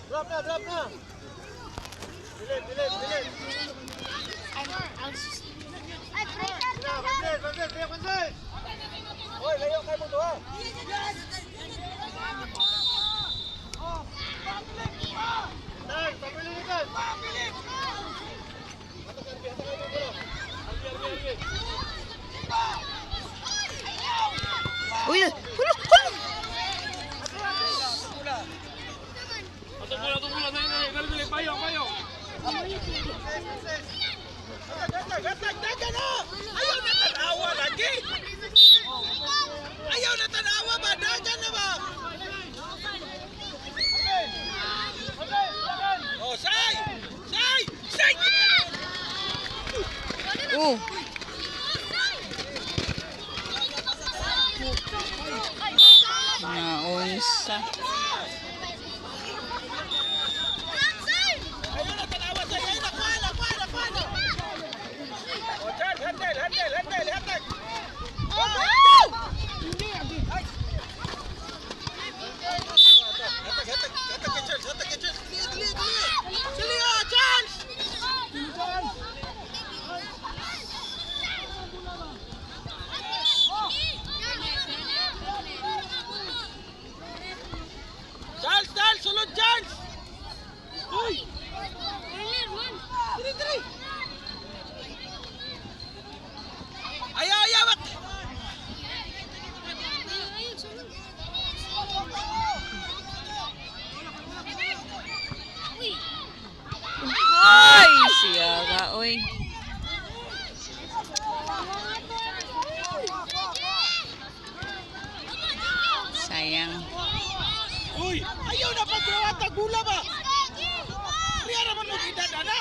Drop na. Bilit. Pansin. Hoy, layo kayo mo to ha. Tay, pabilikan. Uy, Payo. Gatag na! Ayaw na tanawa lagi! Ayaw na tanawa ba? Dagan na ba? Oh, say! oh. Naunsa. Ayaw na tanawa say! Ay, nakuha! Oh, Charles, handle! Hatag kay Charles! Dali, Charles! Charles! Sulod, Charles! Uy! Dali! Ayaw! Ay, siya ka, oy. Sayang. Uy! Ayaw na pagkawata gula ba? Riya naman mo gidadana!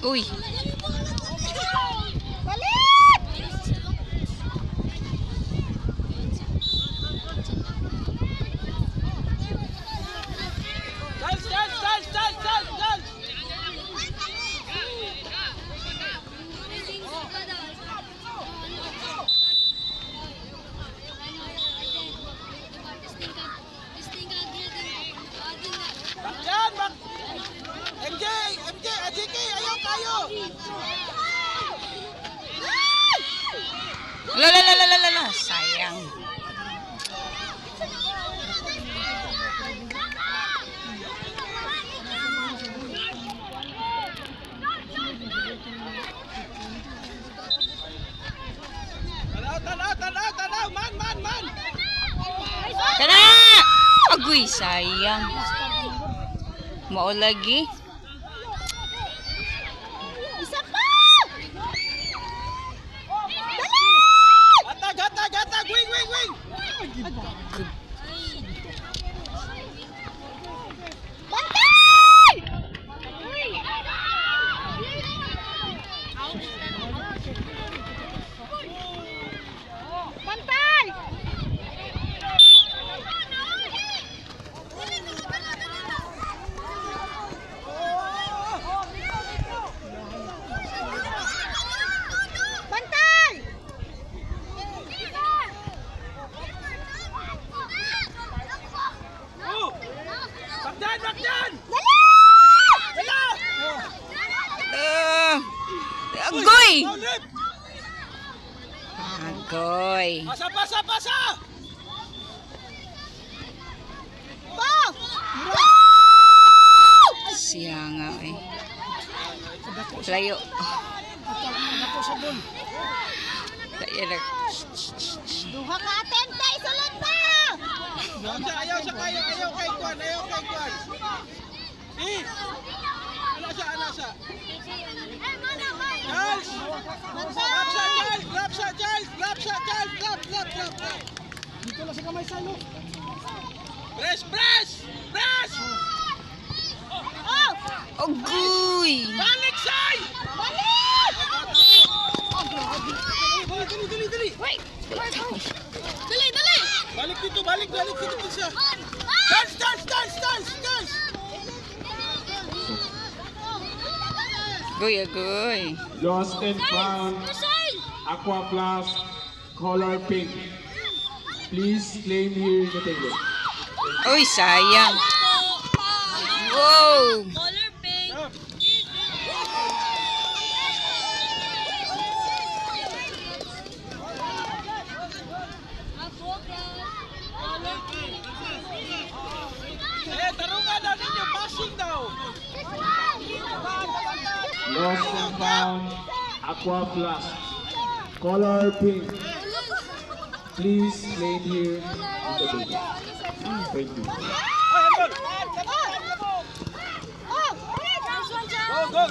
Uy. Charles! Bakyan! MJ! AJK! Ayaw kayo! La. Sayang. Tanaw! Man! Kana! Agoy, sayang. Mao lagi. Hatag! Wing! Bakyan! Agoy! Ulit! Agoy. Pasa! Siya nga, eh. Layo. Duha ka atente, sulod pa! Ayaw kay Kwan. Ana siya. Charles! Grab siya, Charles! Dito na sa kamay sa no. Press! Agoy! Balik, Sai! Dali! Dali! Balik dito siya. Charles! Goy, agoy. Lost and found. Aqua Plus. Color pink. Please claim here in the table. Uy, sayang. Wow. Tarungan na ninyo, passing daw. Lost and found. Aqua Plus. Color pink. Please claim here in the table. Thank you. Go!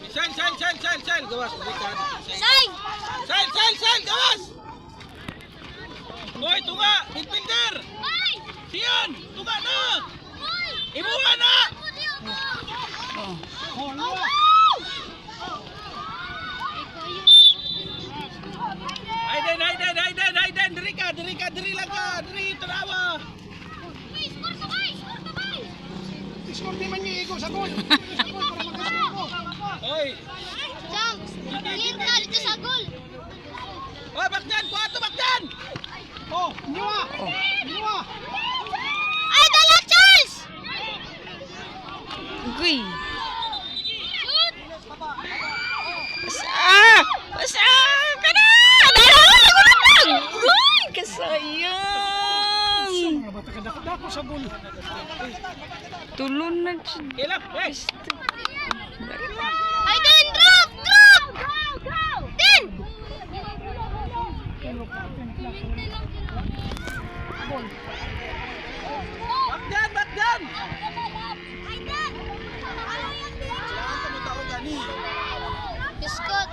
Shine! Shine! Gawas, balikan. Shine! Gawas! Boy, tunga! Midfielder! Siyan! Tunga na! Ibuha na! Aiden! Diri lang ka! Diri, tanawa! Score di man niya sa goal. Sa goal para makascore ko. Oy! Dito sa goal. Oy, bakdan! Bakdan! Oh, niwa. Ay, dala Charles! Goy. Basta! Kana! Goy, kasayang. Mga bata kadako sa goal. Tulon na siya. Ilap! Hey! Ay, Den, drop! Den! Bakdan! Kailangan mo taong gani. Biskot.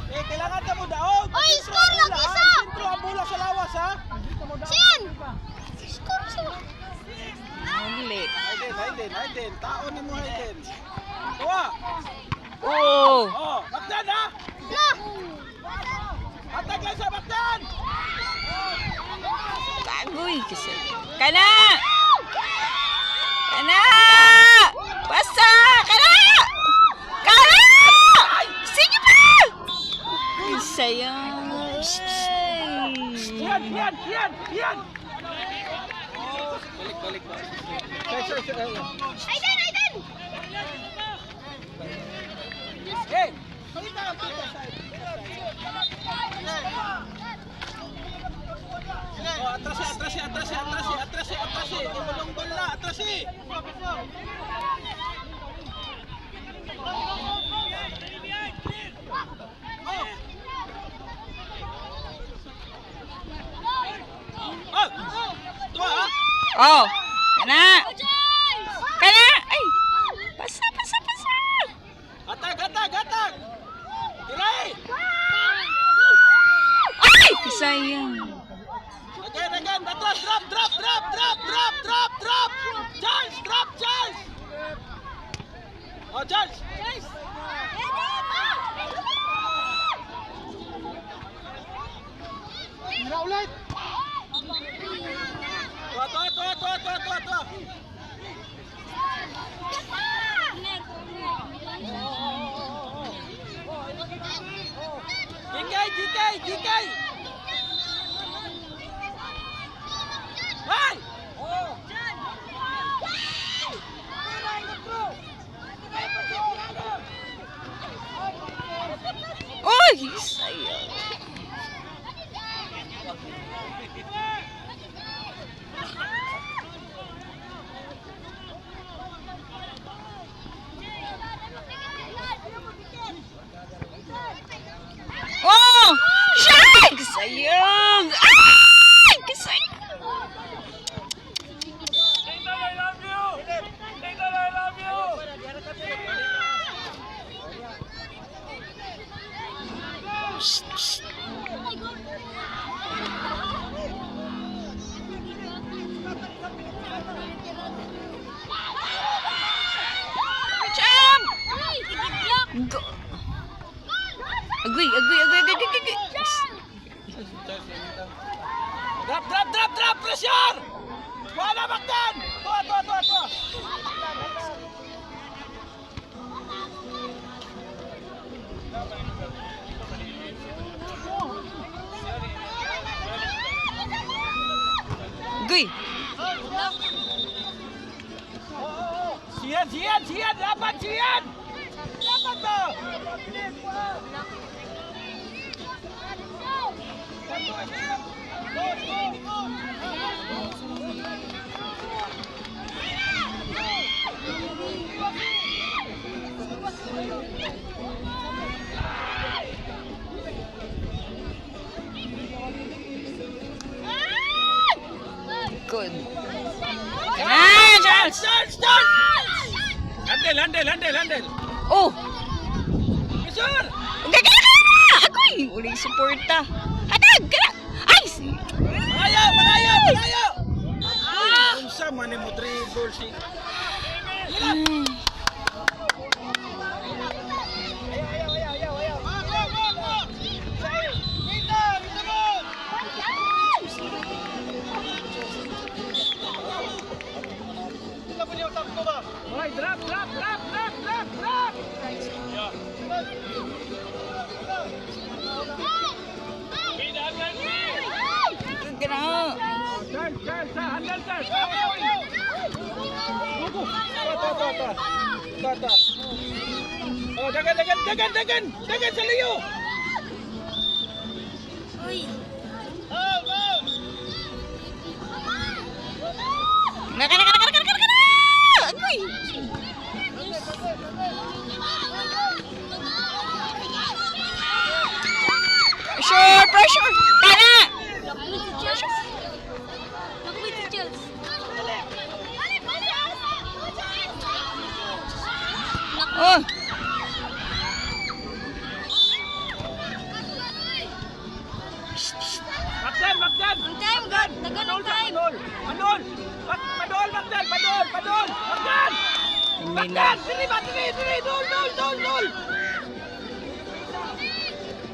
Kailangan mo daog. Oy, score lang isa! Sintro ang bola sa lawas, ha? Siyan! Score sila. Ulit. Hayden. Taon ni mo, Hayden. Kuha! Oh! Oh, bakdan, ha? La! Atag lang sa bakdan! Tagoy kasi. Kana! Basta! Kana! Sige pa! Ay, sayang. Yan! Balik. Sir. Aiden! Hey! Oh, atrasi. Ibulong bola, atrasi. Oh! Tuwa, ha? Oh! Kana! Ay! Pasa! Atag! Tiray! Ay! Sayang. Again, atras, drop! Charles, drop! Oh, Charles! Tira ulit. Tuwa. GK! Hey! Uy! Sayang. Oh! Shay! Sayang! Ay! Sayang! Jump! Go! Agoy. Drop! Pressure! Wala Macdan! Tuwa! Agoy. Sian! Dapat Sian! Dapat to! Good. Ah, Charles! Start! Handle! Oh! Pressure! Gagana! Agoy! Uling suporta. Hatag! Gana! Ay! Malayo! Unsa man mo dribble si. Ay. Hoy, drop! Gana! Charles, handle Charles. Tata. Oh, dagan sa liyo. Gana! Agoy! Pressure! Tara! Oh! Macdan. Ang time, God. Dagan ang time. Padol. Macdan. Mina. Dili. Dol.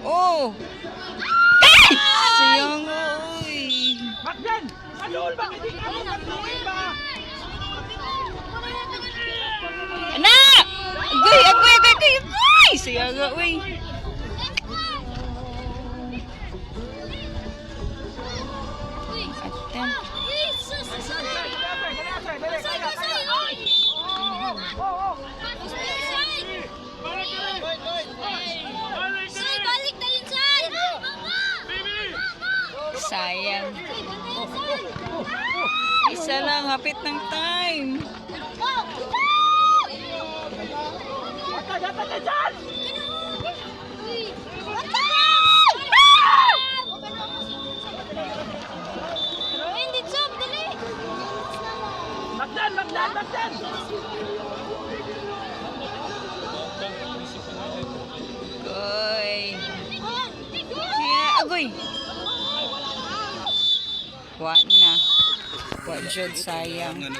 Oh! Ay! Sayang, oy! Macdan. Padol ba? Hindi ka mo magtuwin ba? Anak! Agoy! Ay! Sayang, oy! Aten. Balik tayo dyan! Sayang. Isa lang, hapit ng time. Dapat na dyan! Hindi, Sob, dali! Macdan! Agoy. Siya, agoy. Wa na. Wa jud sayang.